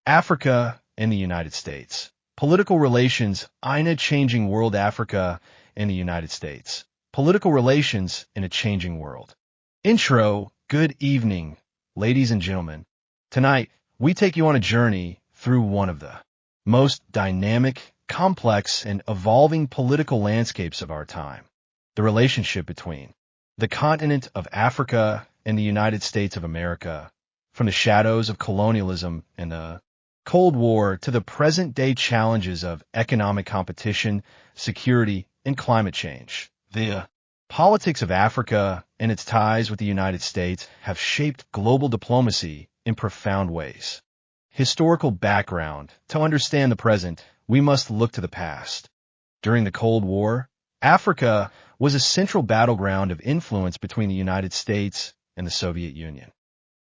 Africa and the United States. Political relations in a changing world. Africa and the United States. Political relations in a changing world. Intro. Good evening, ladies and gentlemen. Tonight, we take you on a journey through one of the most dynamic, complex, and evolving political landscapes of our time. The relationship between the continent of Africa and the United States of America, from the shadows of colonialism and the Cold War to the present-day challenges of economic competition, security, and climate change. The politics of Africa and its ties with the United States have shaped global diplomacy in profound ways. Historical background. To understand the present, we must look to the past. During the Cold War, Africa was a central battleground of influence between the United States and the Soviet Union.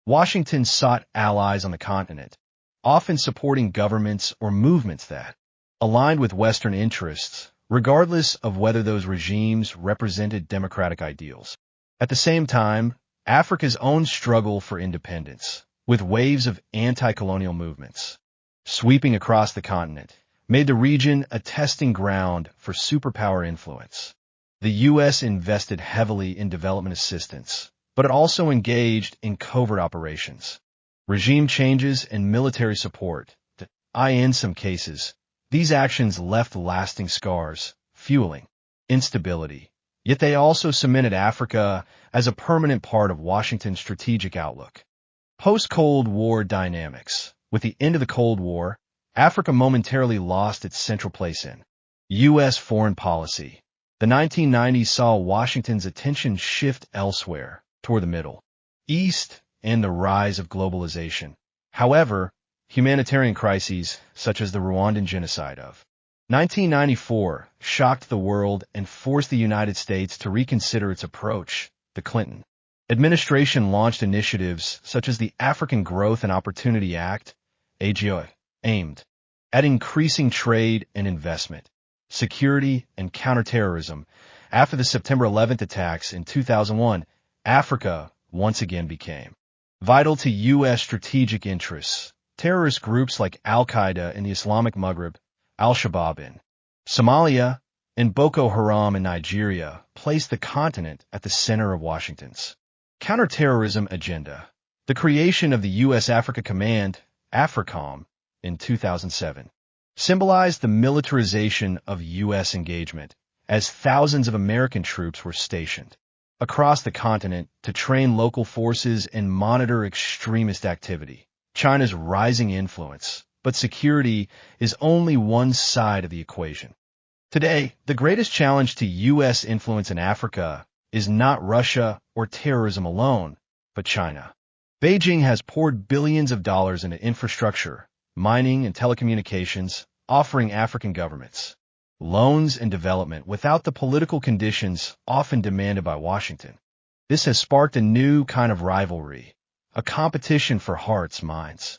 Washington sought allies on the continent, often supporting governments or movements that aligned with Western interests, regardless of whether those regimes represented democratic ideals. At the same time, Africa's own struggle for independence, with waves of anti-colonial movements sweeping across the continent, made the region a testing ground for superpower influence. The U.S. invested heavily in development assistance, but it also engaged in covert operations, regime changes, and military support. In some cases, these actions left lasting scars, fueling instability. Yet they also cemented Africa as a permanent part of Washington's strategic outlook. Post-Cold War dynamics. With the end of the Cold War, Africa momentarily lost its central place in U.S. foreign policy. The 1990s saw Washington's attention shift elsewhere, toward the Middle East and the rise of globalization. However, humanitarian crises, such as the Rwandan genocide of 1994, shocked the world and forced the United States to reconsider its approach. The Clinton administration launched initiatives such as the African Growth and Opportunity Act, AGO, aimed at increasing trade and investment, security, and counterterrorism. After the September 11th attacks in 2001, Africa once again became vital to U.S. strategic interests. Terrorist groups like Al-Qaeda in the Islamic Maghreb, Al-Shabaab in Somalia, and Boko Haram in Nigeria placed the continent at the center of Washington's counterterrorism agenda. The creation of the U.S. Africa Command, AFRICOM, in 2007 symbolized the militarization of U.S. engagement, as thousands of American troops were stationed across the continent to train local forces and monitor extremist activity. China's rising influence, but security is only one side of the equation. Today, the greatest challenge to U.S. influence in Africa is not Russia or terrorism alone, but China. Beijing has poured billions of dollars into infrastructure, mining, and telecommunications, offering African governments loans and development without the political conditions often demanded by Washington. This has sparked a new kind of rivalry, a competition for hearts, minds,